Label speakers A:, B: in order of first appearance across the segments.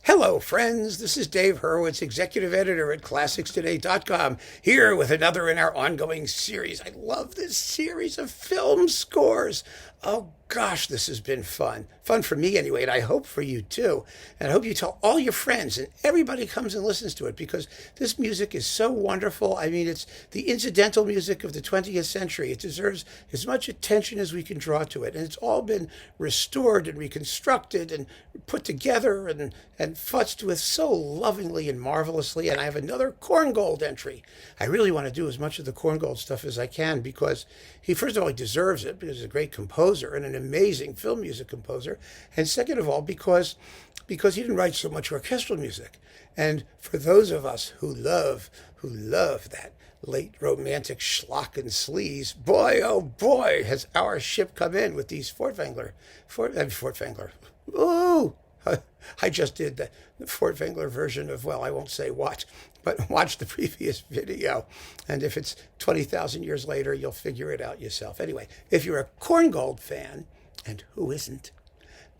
A: Hello, friends. This is Dave Hurwitz, executive editor at ClassicsToday.com, here with another in our ongoing series. I love this series of film scores. Oh, gosh, this has been fun. Fun for me, anyway, and I hope for you, too. And I hope you tell all your friends and everybody comes and listens to it because this music is so wonderful. I mean, it's the incidental music of the 20th century. It deserves as much attention as we can draw to it. And it's all been restored and reconstructed and put together and futzed with so lovingly and marvelously. And I have another Korngold entry. I really want to do as much of the Korngold stuff as I can because first of all, he deserves it because he's a great composer and an amazing film music composer. And second of all, because he didn't write so much orchestral music. And for those of us who love that late romantic schlock and sleaze, boy, oh boy, has our ship come in with these Furtwängler. Ooh! I just did the Furtwängler version of, well, I won't say what, but watch the previous video. And if it's 20,000 years later, you'll figure it out yourself. Anyway, if you're a Korngold fan, and who isn't,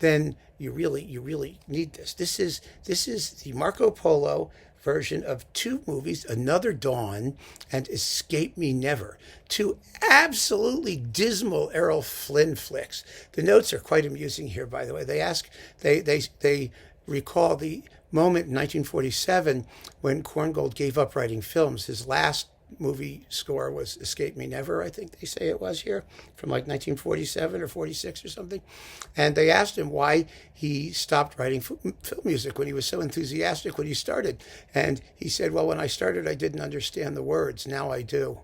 A: then you really need this. This is the Marco Polo version of two movies, Another Dawn and Escape Me Never. Two absolutely dismal Errol Flynn flicks. The notes are quite amusing here, by the way. They recall the moment in 1947 when Korngold gave up writing films. His last movie score was Escape Me Never, I think they say it was here, from like 1947 or 46 or something. And they asked him why he stopped writing film music when he was so enthusiastic when he started. And he said, well, when I started, I didn't understand the words. Now I do.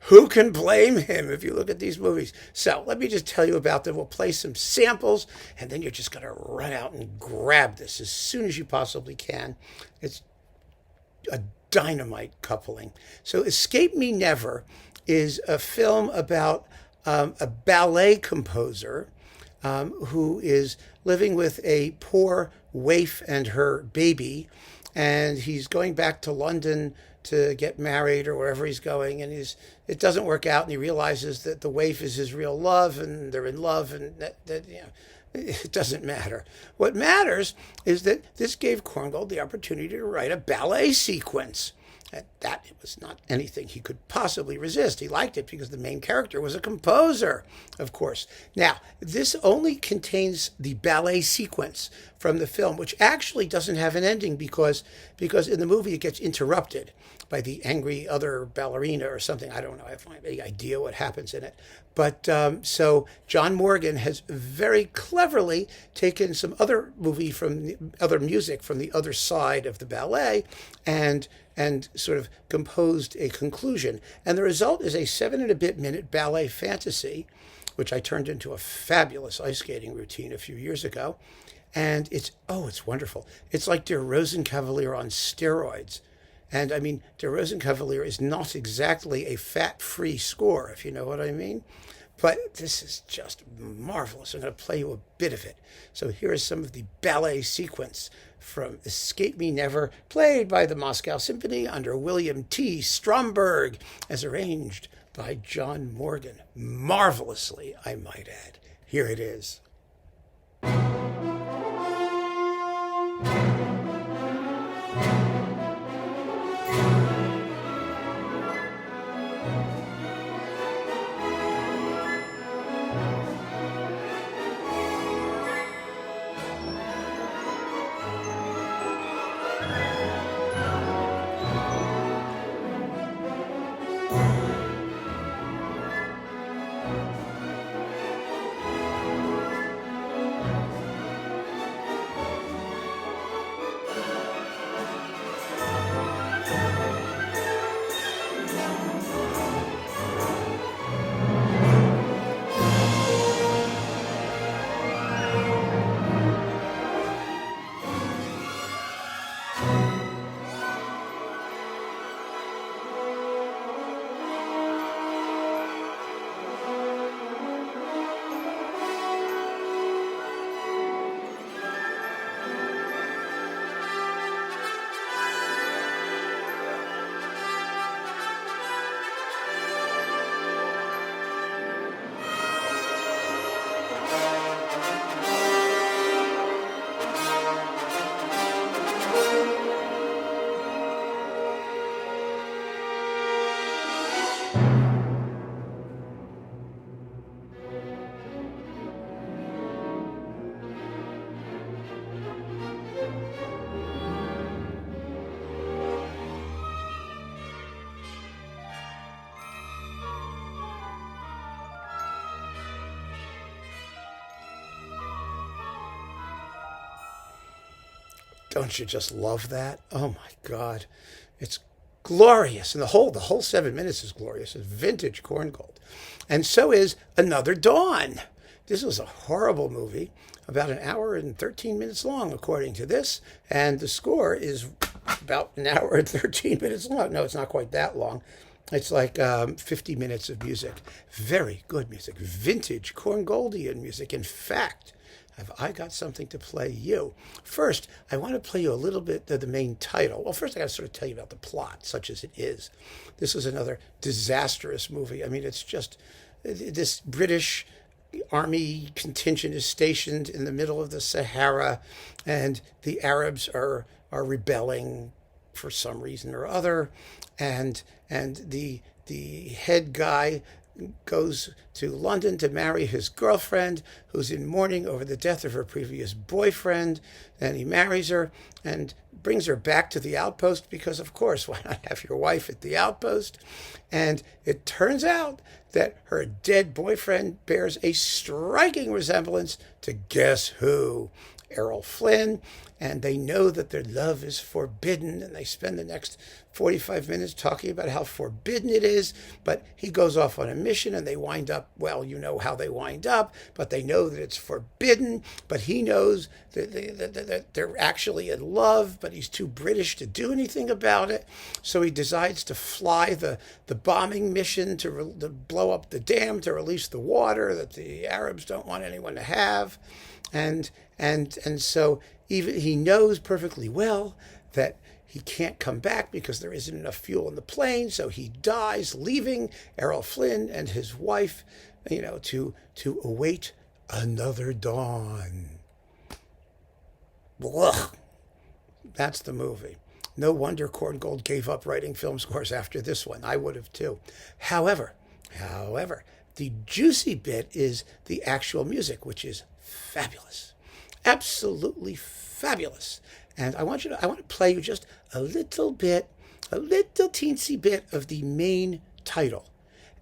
A: Who can blame him if you look at these movies? So let me just tell you about them. We'll play some samples, and then you're just going to run out and grab this as soon as you possibly can. It's a dynamite coupling. So Escape Me Never is a film about a ballet composer who is living with a poor waif and her baby, and he's going back to London to get married or wherever he's going, and it doesn't work out, and he realizes that the waif is his real love, and they're in love, and that it doesn't matter. What matters is that this gave Korngold the opportunity to write a ballet sequence. And that it was not anything he could possibly resist. He liked it because the main character was a composer, of course. Now, this only contains the ballet sequence from the film, which actually doesn't have an ending because in the movie it gets interrupted by the angry other ballerina or something. I don't know. I have no idea what happens in it. But so John Morgan has very cleverly taken some other music from the other side of the ballet and sort of composed a conclusion. And the result is a 7 and a bit minute ballet fantasy, which I turned into a fabulous ice skating routine a few years ago. And it's wonderful. It's like Der Rosenkavalier on steroids. And I mean, Der Rosenkavalier is not exactly a fat-free score, if you know what I mean. But this is just marvelous. I'm going to play you a bit of it. So here is some of the ballet sequence from Escape Me Never, played by the Moscow Symphony under William T. Stromberg, as arranged by John Morgan. Marvelously, I might add. Here it is. Don't you just love that? Oh my God, it's glorious, and the whole 7 minutes is glorious. It's vintage Korngold, and so is Another Dawn. This was a horrible movie, about an hour and 13 minutes long, according to this, and the score is about an hour and 13 minutes long. No, it's not quite that long. It's like 50 minutes of music. Very good music. Vintage Korngoldian music. In fact, have I got something to play you? First, I want to play you a little bit of the main title. Well, first I got to sort of tell you about the plot, such as it is. This is another disastrous movie. I mean, it's just this British army contingent is stationed in the middle of the Sahara, and the Arabs are rebelling for some reason or other, and the head guy goes to London to marry his girlfriend, who's in mourning over the death of her previous boyfriend. And he marries her and brings her back to the outpost because, of course, why not have your wife at the outpost? And it turns out that her dead boyfriend bears a striking resemblance to guess who? Errol Flynn. And they know that their love is forbidden, and they spend the next 45 minutes talking about how forbidden it is. But he goes off on a mission, and they wind up, well, you know how they wind up, but they know that it's forbidden. But he knows that they're actually in love, but he's too British to do anything about it. So he decides to fly the bombing mission to blow up the dam to release the water that the Arabs don't want anyone to have. And so even he knows perfectly well that he can't come back because there isn't enough fuel in the plane, so he dies, leaving Errol Flynn and his wife, to await another dawn. Ugh. That's the movie. No wonder Korngold gave up writing film scores after this one. I would have too. However, the juicy bit is the actual music, which is fabulous. Absolutely fabulous. And I want to play you just a little teensy bit of the main title.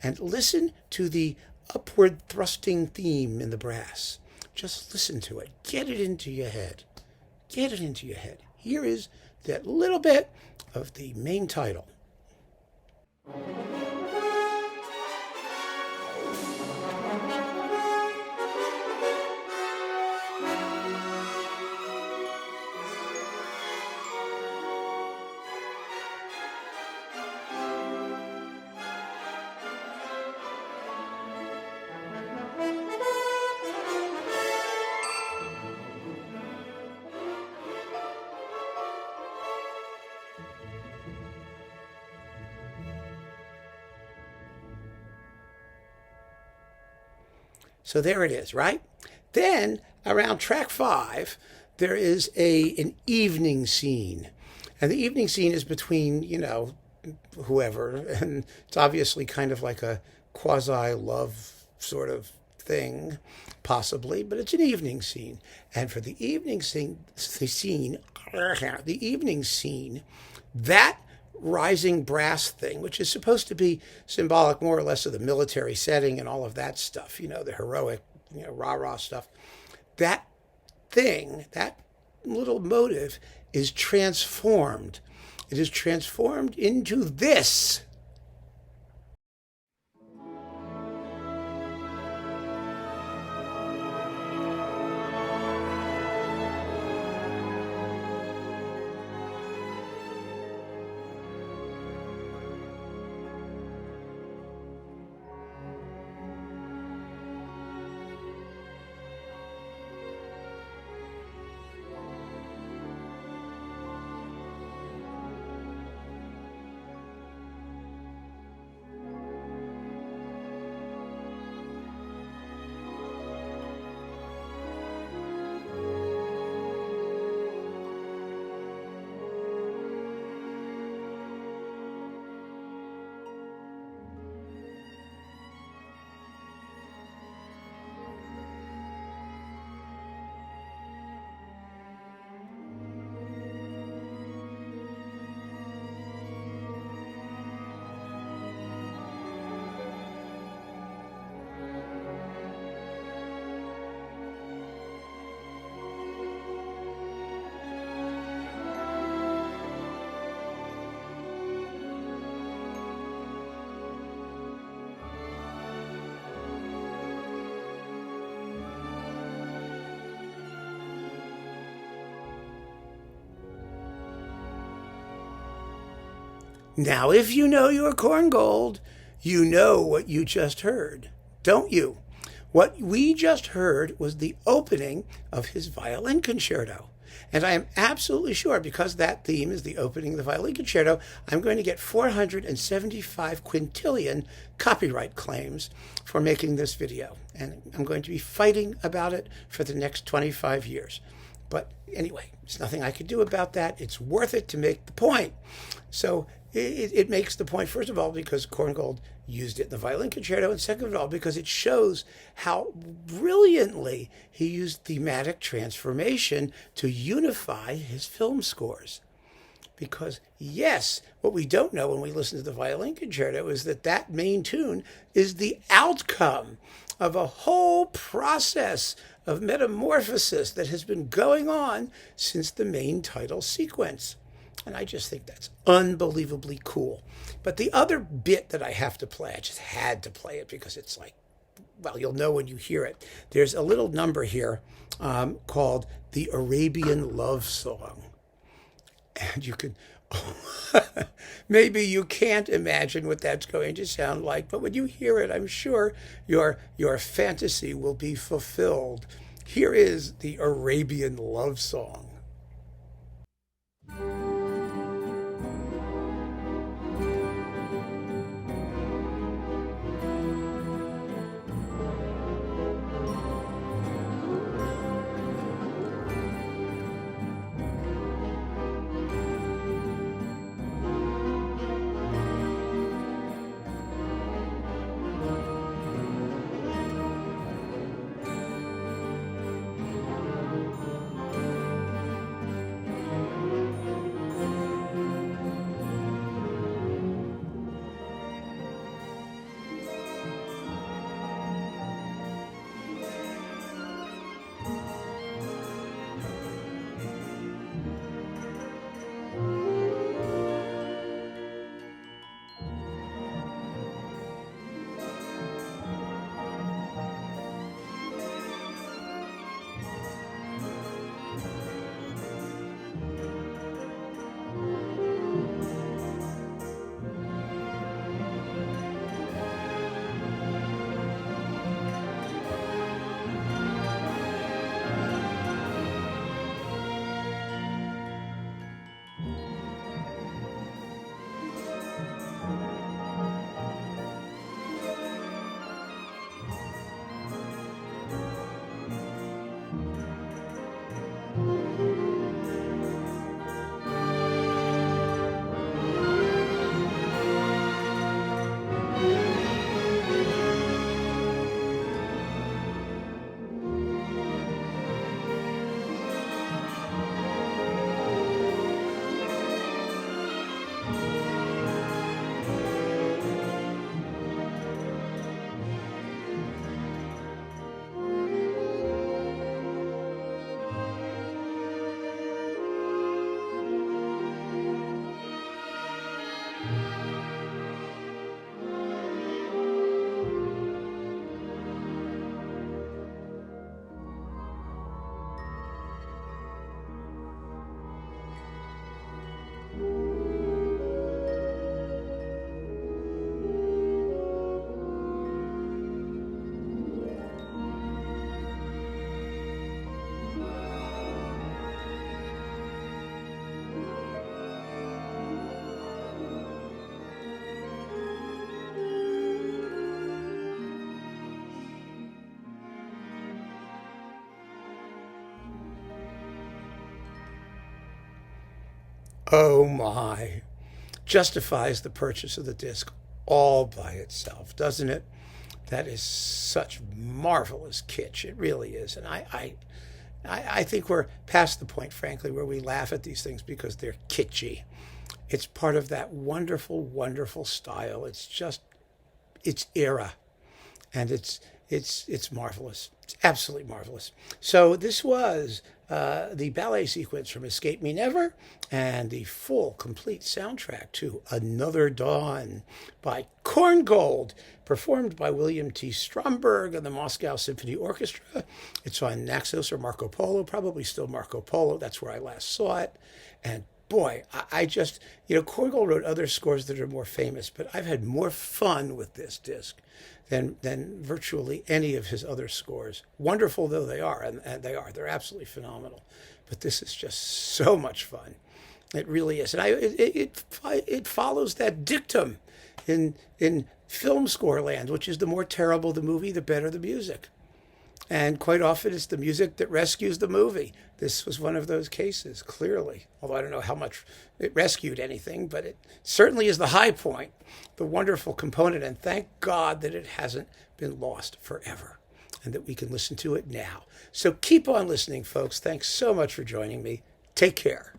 A: And listen to the upward thrusting theme in the brass. Just listen to it. Get it into your head. Here is that little bit of the main title. So there it is, right? Then around track 5, there is an evening scene. And the evening scene is between, whoever. And it's obviously kind of like a quasi-love sort of thing, possibly. But it's an evening scene. And for the evening scene, that rising brass thing, which is supposed to be symbolic more or less of the military setting and all of that stuff, the heroic, rah-rah stuff. That thing, that little motive is transformed. It is transformed into this. Now, if you know your Korngold, you know what you just heard, don't you? What we just heard was the opening of his violin concerto. And I am absolutely sure, because that theme is the opening of the violin concerto, I'm going to get 475 quintillion copyright claims for making this video. And I'm going to be fighting about it for the next 25 years. But anyway, there's nothing I could do about that. It's worth it to make the point. So it makes the point, first of all, because Korngold used it in the violin concerto, and second of all, because it shows how brilliantly he used thematic transformation to unify his film scores. Because, yes, what we don't know when we listen to the violin concerto is that that main tune is the outcome of a whole process of metamorphosis that has been going on since the main title sequence. And I just think that's unbelievably cool. But the other bit that I have to play, I just had to play it because it's like, well, you'll know when you hear it. There's a little number here called the Arabian Love Song. And you can, maybe you can't imagine what that's going to sound like, but when you hear it, I'm sure your fantasy will be fulfilled. Here is the Arabian Love Song. Oh my. Justifies the purchase of the disc all by itself, doesn't it? That is such marvelous kitsch. It really is. And I think we're past the point, frankly, where we laugh at these things because they're kitschy. It's part of that wonderful, wonderful style. It's just, it's era. And it's marvelous. It's absolutely marvelous. So this was the ballet sequence from Escape Me Never and the full, complete soundtrack to Another Dawn by Korngold, performed by William T. Stromberg and the Moscow Symphony Orchestra. It's on Naxos or Marco Polo, probably still Marco Polo. That's where I last saw it. And boy, I just, Korngold wrote other scores that are more famous, but I've had more fun with this disc than virtually any of his other scores. Wonderful though they are, and they're absolutely phenomenal. But this is just so much fun. It really is, and it follows that dictum in film score land, which is the more terrible the movie, the better the music. And quite often it's the music that rescues the movie. This was one of those cases, clearly. Although I don't know how much it rescued anything, but it certainly is the high point, the wonderful component. And thank God that it hasn't been lost forever and that we can listen to it now. So keep on listening, folks. Thanks so much for joining me. Take care.